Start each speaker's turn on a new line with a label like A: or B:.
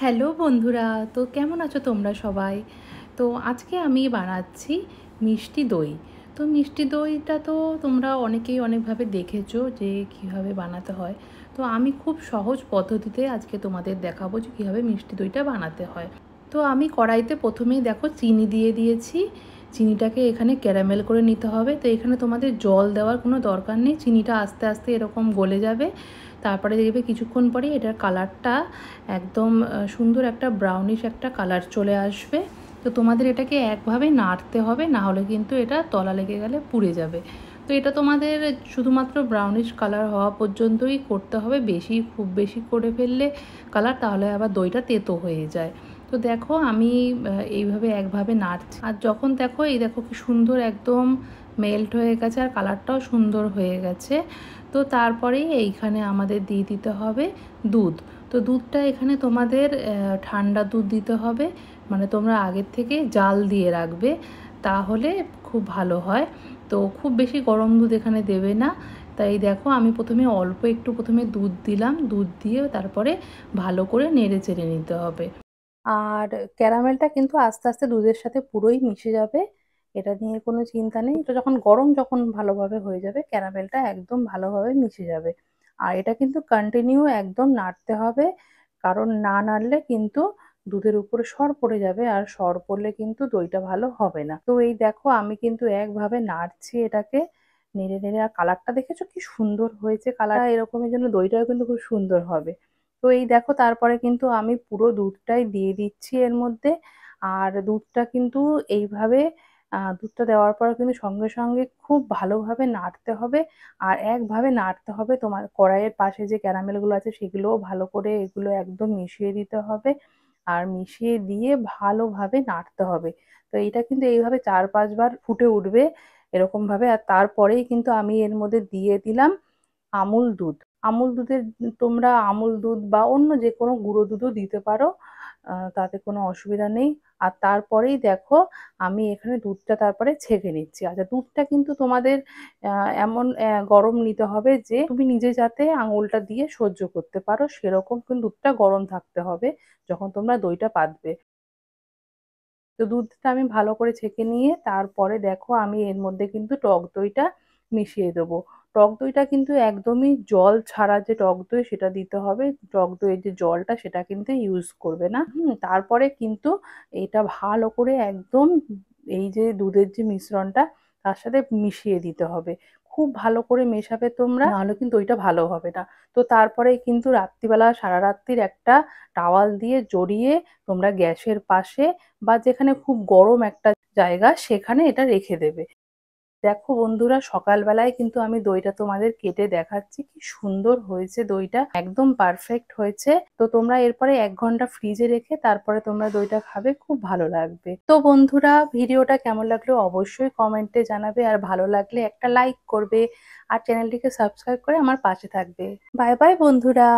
A: Hello বন্ধুরা, তো কেমন আছো তোমরা সবাই? তো আজকে আমি বানাচ্ছি মিষ্টি দই। তো মিষ্টি দইটা তো তোমরা অনেকেই অনেকভাবে দেখেছো যে কীভাবে বানাতে হয়। তো আমি খুব সহজ পদ্ধতিতে আজকে তোমাদের দেখাবো যে কীভাবে মিষ্টি দইটা বানাতে হয়। তো আমি কড়াইতে প্রথমেই দেখো চিনি দিয়ে দিয়েছি। চিনিটাকে এখানে ক্যারামেল করে নিতে হবে। তো এখানে তোমাদের জল দেওয়ার কোনো দরকার নেই, চিনিটা আস্তে আস্তে এরকম গলে যাবে। তারপরে দেখবে কিছুক্ষণ পরে এটার কালারটা একদম সুন্দর একটা ব্রাউনিশ একটা কালার চলে আসবে। তো তোমাদের এটাকে একভাবে নাড়তে হবে, না হলে কিন্তু এটা তলা লেগে গেলে পুড়ে যাবে। তো এটা তোমাদের শুধুমাত্র ব্রাউনিশ কালার হওয়া পর্যন্তই করতে হবে, খুব বেশি করে ফেললে কালার তাহলে আবার দইটা তেতো হয়ে যায়। তো দেখো আমি এইভাবে একভাবে নাড়ছি, আর যখন দেখো এই দেখো কি সুন্দর একদম মেল্ট হয়ে গেছে আর কালারটাও সুন্দর হয়ে গেছে। তো তারপরেই এইখানে আমাদের দিয়ে দিতে হবে দুধ। তো দুধটা এখানে তোমাদের ঠান্ডা দুধ দিতে হবে, মানে তোমরা আগের থেকে জাল দিয়ে রাখবে, তাহলে খুব ভালো হয়। তো খুব বেশি গরম দুধ এখানে দেবে না। তাই দেখো আমি প্রথমে অল্প একটু দুধ দিলাম, দুধ দিয়ে তারপরে ভালো করে নেড়ে চেড়ে নিতে হবে। আর ক্যারামেলটা কিন্তু আস্তে আস্তে দুধের সাথে পুরোই মিশে যাবে, এটা নিয়ে কোনো চিন্তা নেই। তো যখন ভালোভাবে হয়ে যাবে, ক্যারামেলটা একদম ভালোভাবে মিশে যাবে। আর এটা কিন্তু কন্টিনিউ একদম নাড়তে হবে, কারণ না নাড়লে কিন্তু দুধের উপরে সর পড়ে যাবে, আর সর পড়লে কিন্তু দইটা ভালো হবে না। তো এই দেখো আমি কিন্তু একভাবে নাড়ছি এটাকে, নেড়ে নেড়ে। আর কালারটা দেখেছো কি সুন্দর হয়েছে, কালারটা এরকমের জন্য দইটাও কিন্তু খুব সুন্দর হবে। তো এই দেখো তারপরে কিন্তু আমি পুরো দুধটাই দিয়ে দিচ্ছি এর মধ্যে। আর দুধটা কিন্তু এইভাবে দুধটা দেওয়ার পর কিন্তু সঙ্গে সঙ্গে খুব ভালোভাবে নাড়তে হবে। আর একভাবে নাড়তে হবে, তোমার কড়াইয়ের পাশে যে ক্যারামেলগুলো আছে সেগুলোও ভালো করে এগুলো একদম মিশিয়ে দিতে হবে। আর মিশিয়ে দিয়ে ভালোভাবে নাড়তে হবে। তো এটা কিন্তু এইভাবে 4-5 বার ফুটে উঠবে এরকম ভাবে। আর তারপরেই কিন্তু আমি এর মধ্যে দিয়ে দিলাম আমুল দুধ। আমুল দুধের তোমরা আমুল দুধ বা অন্য যে কোনো গুঁড়ো দুধও দিতে পারো, তাতে কোনো অসুবিধা নেই। আর তারপরেই দেখো আমি এখানে দুধটা তারপরে ছেঁকে নিচ্ছি। আচ্ছা, দুধটা কিন্তু তোমাদের এমন গরম নিতে হবে যে তুমি নিজে যাতে আঙুলটা দিয়ে সহ্য করতে পারো, সেরকম কিন্তু দুধটা গরম থাকতে হবে যখন তোমরা দইটা পাতবে। তো দুধটা আমি ভালো করে ছেঁকে নিয়ে তারপরে দেখো আমি এর মধ্যে কিন্তু টক দইটা মিশিয়ে দেবো। টক দইটা কিন্তু একদমই জল ছাড়া যে টক দই সেটা দিতে হবে, টক দইয়ের যে জলটা সেটা কিন্তু ইউজ করবে না। তারপরে কিন্তু এটা ভালো করে একদম এই যে দুধের যে মিশ্রণটা তার সাথে মিশিয়ে দিতে হবে। খুব ভালো করে মেশাবে তোমরা, নাহলে কিন্তু ওইটা ভালো হবে না। তো তারপরে কিন্তু রাত্রিবেলা সারা রাত্রির একটা টাওয়াল দিয়ে জড়িয়ে তোমরা গ্যাসের পাশে বা যেখানে খুব গরম একটা জায়গা সেখানে এটা রেখে দেবে। দেখো বন্ধুরা, সকালবেলায় কিন্তু আমি দইটা তোমাদের কেটে দেখাচ্ছি, কি সুন্দর হয়েছে, দইটা একদম পারফেক্ট হয়েছে। তো তোমরা এরপরে 1 ঘন্টা ফ্রিজে রেখে তারপরে তোমরা দইটা খাবে, খুব ভালো লাগবে। তো বন্ধুরা, ভিডিওটা কেমন লাগলো অবশ্যই কমেন্টে জানাবে, আর ভালো লাগলে একটা লাইক করবে, আর চ্যানেলটিকে সাবস্ক্রাইব করে আমার পাশে থাকবে। বাই বাই বন্ধুরা।